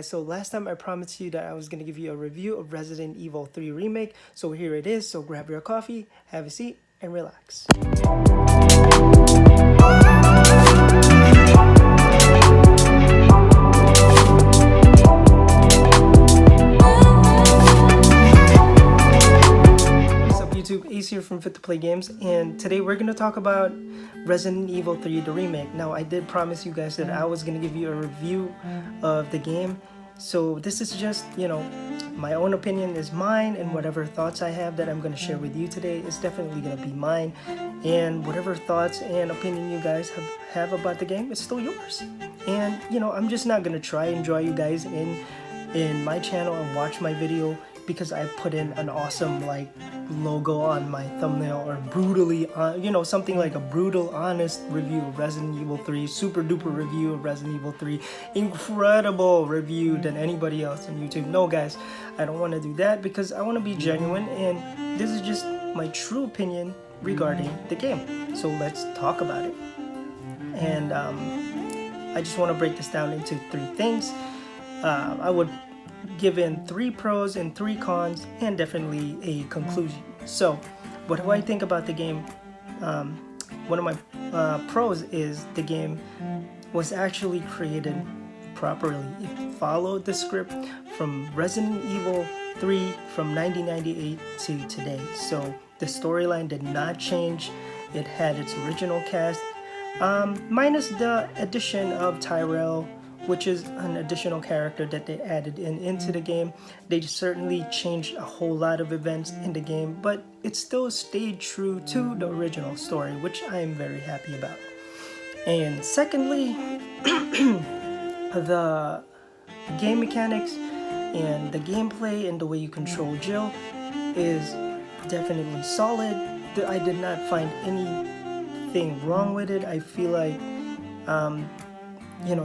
So last time I promised you that I was going to give you a review of Resident Evil 3 Remake. So here it is. So grab your coffee, have a seat, and relax. What's up YouTube, Ace here from Fit to Play Games, and today we're going to talk about Resident Evil 3 the Remake. Now I did promise you guys that I was going to give you a review of the game. So this is just, my own opinion is mine, and whatever thoughts I have that I'm going to share with you today is definitely going to be mine. And whatever thoughts and opinion you guys have about the game, it's still yours. And, I'm just not going to try and draw you guys in my channel and watch my video because I put in an awesome logo on my thumbnail, or brutally something like a brutal honest review of Resident Evil 3, super duper review of Resident Evil 3, incredible review than anybody else on YouTube. No guys, I don't want to do that because I want to be genuine, and this is just my true opinion regarding the game. So let's talk about it. And I just want to break this down into three things. I would give in 3 pros and 3 cons, and definitely a conclusion. So what do I think about the game? One of my pros is the game was actually created properly. It followed the script from Resident Evil 3 from 1998 to today. So the storyline did not change. It had its original cast, minus the addition of Tyrell, which is an additional character that they added into the game. They certainly changed a whole lot of events in the game, but it still stayed true to the original story, which I am very happy about. And secondly, the game mechanics and the gameplay and the way you control Jill is definitely solid. I did not find anything wrong with it. I feel like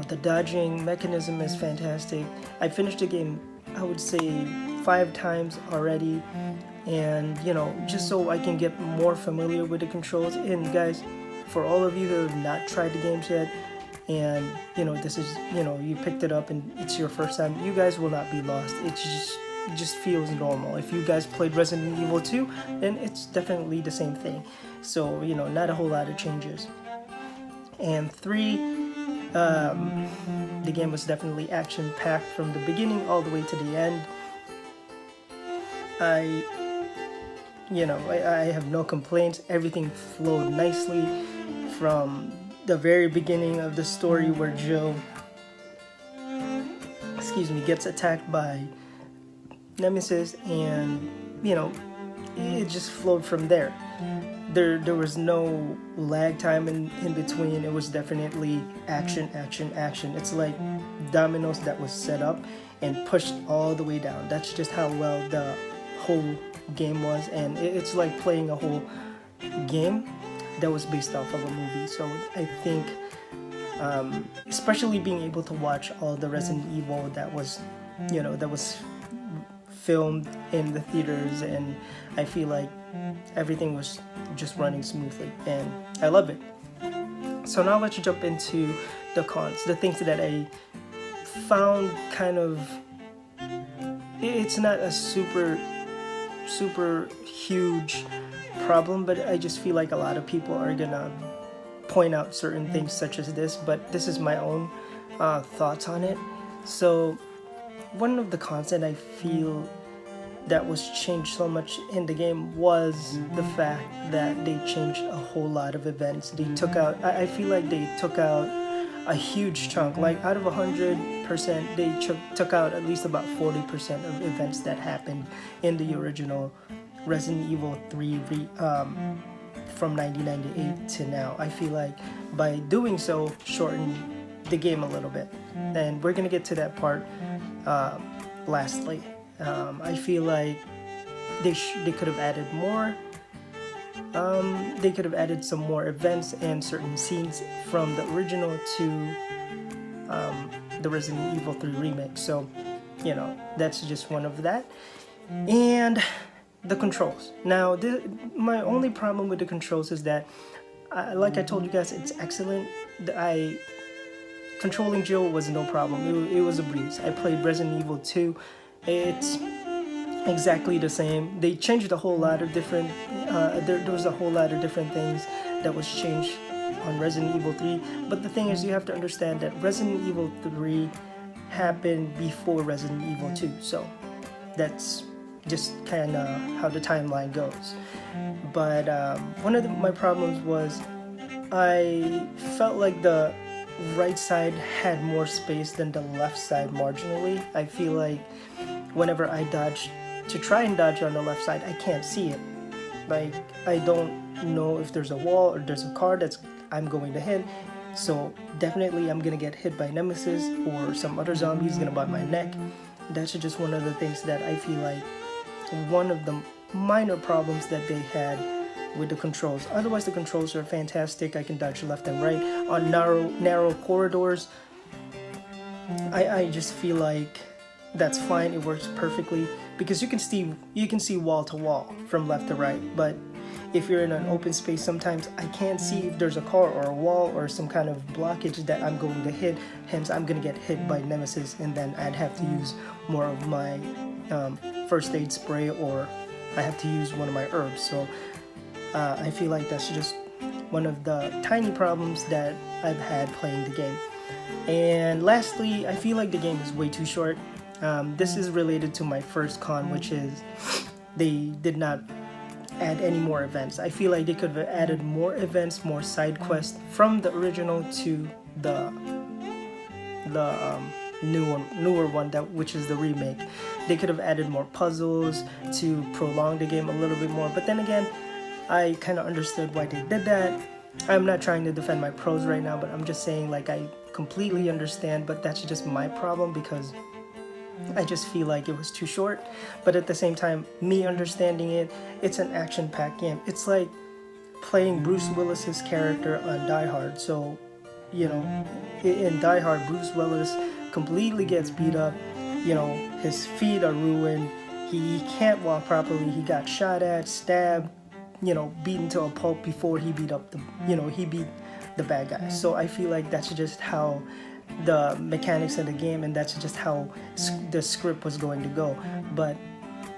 the dodging mechanism is fantastic. I finished the game, I would say 5 times already, and just so I can get more familiar with the controls. And guys, for all of you who have not tried the games yet, and this is you picked it up and it's your first time, you guys will not be lost. It just feels normal. If you guys played Resident Evil 2, then it's definitely the same thing. So not a whole lot of changes. And 3, the game was definitely action-packed from the beginning all the way to the end. I have no complaints. Everything flowed nicely from the very beginning of the story, where Jill, gets attacked by Nemesis, and it just flowed from there. There was no lag time in between. It was definitely action. It's like dominoes that was set up and pushed all the way down. That's just how well the whole game was, and it's like playing a whole game that was based off of a movie. So I think especially being able to watch all the Resident Evil that was filmed in the theaters, and I feel like everything was just running smoothly, and I love it. So now let's jump into the cons, the things that I found kind of, it's not a super huge problem, but I just feel like a lot of people are gonna point out certain things such as this, but this is my own thoughts on it. So one of the cons that I feel that was changed so much in the game was the fact that they changed a whole lot of events. They took out, I feel like they took out a huge chunk. Like out of 100%, they took out at least about 40% of events that happened in the original Resident Evil 3 from 1998 to now. I feel like by doing so, shortened the game a little bit. And we're gonna get to that part lastly. I feel like they could have added more. They could have added some more events and certain scenes from the original to the Resident Evil 3 remake. So, that's just one of that. And the controls. Now, my only problem with the controls is that, like I told you guys, it's excellent. I controlling Jill was no problem. It was a breeze. I played Resident Evil 2. It's exactly the same. They changed a whole lot of different there was a whole lot of different things that was changed on Resident Evil 3, but the thing is, you have to understand that Resident Evil 3 happened before Resident Evil 2, so that's just kind of how the timeline goes. But one of my problems was I felt like the right side had more space than the left side marginally. I feel like whenever I dodge to try and dodge on the left side, I can't see it. Like, I don't know if there's a wall or there's a car that's I'm going to hit. So definitely I'm gonna get hit by Nemesis or some other zombies gonna bite my neck. That's just one of the things that I feel like one of the minor problems that they had with the controls. Otherwise the controls are fantastic. I can dodge left and right on narrow corridors. I just feel like that's fine. It works perfectly because you can see wall to wall from left to right. But if you're in an open space, sometimes I can't see if there's a car or a wall or some kind of blockage that I'm going to hit. Hence, I'm gonna get hit by Nemesis, and then I'd have to use more of my first aid spray, or I have to use one of my herbs. So I feel like that's just one of the tiny problems that I've had playing the game. And lastly, I feel like the game is way too short. This is related to my first con, which is they did not add any more events. I feel like they could have added more events, more side quests from the original to the newer one, which is the remake. They could have added more puzzles to prolong the game a little bit more. But then again, I kind of understood why they did that. I'm not trying to defend my pros right now, but I'm just saying, like, I completely understand, but that's just my problem because I just feel like it was too short. But at the same time, me understanding it, it's an action-packed game. It's like playing Bruce Willis's character on Die Hard. So, you know, in Die Hard, Bruce Willis completely gets beat up. You know, his feet are ruined. He can't walk properly. He got shot at, stabbed, you know, beaten to a pulp before he beat up he beat the bad guy. So I feel like that's just how the mechanics of the game, and that's just how the script was going to go. But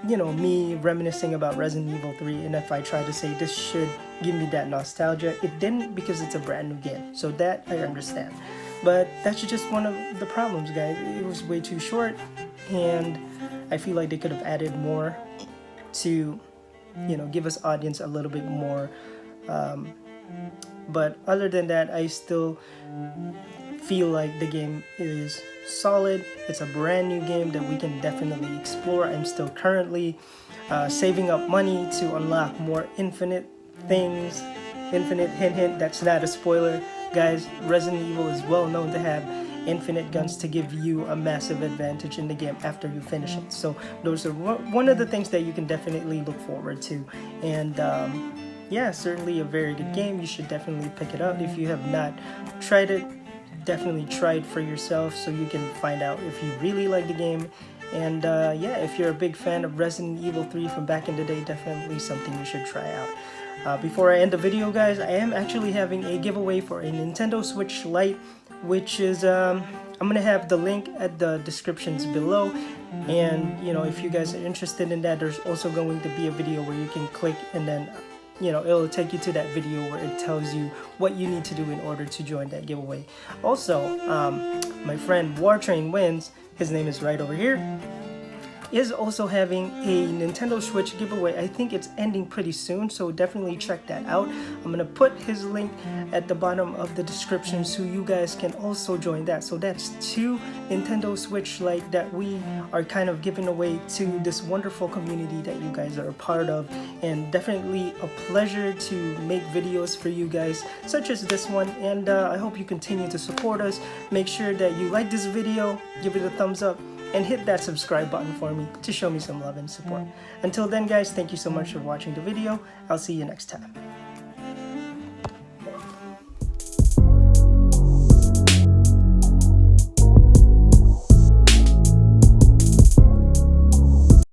you know, me reminiscing about Resident Evil 3, and if I try to say this should give me that nostalgia, it didn't, because it's a brand new game. So that I understand. But that's just one of the problems, guys. It was way too short, and I feel like they could have added more to, you know, give us audience a little bit more. But other than that, I still feel like the game is solid. It's a brand new game that we can definitely explore. I'm still currently saving up money to unlock more infinite things. Infinite, hint, that's not a spoiler. Guys, Resident Evil is well known to have infinite guns to give you a massive advantage in the game after you finish it. So those are one of the things that you can definitely look forward to. And yeah, certainly a very good game. You should definitely pick it up. If you have not tried it, definitely try it for yourself so you can find out if you really like the game. And yeah, if you're a big fan of Resident Evil 3 from back in the day, definitely something you should try out. Before I end the video, guys, I am actually having a giveaway for a Nintendo Switch Lite, which is I'm gonna have the link at the descriptions below. And you know, if you guys are interested in that, there's also going to be a video where you can click, and then you know, it'll take you to that video where it tells you what you need to do in order to join that giveaway. Also, my friend Wartrain Wins, his name is right over here, is also having a Nintendo Switch giveaway. I think it's ending pretty soon, so definitely check that out. I'm gonna put his link at the bottom of the description so you guys can also join that. So that's 2 Nintendo Switch Lite that we are kind of giving away to this wonderful community that you guys are a part of, and definitely a pleasure to make videos for you guys such as this one. And I hope you continue to support us. Make sure that you like this video, give it a thumbs up, and hit that subscribe button for me to show me some love and support. Until then, guys, thank you so much for watching the video. I'll see you next time.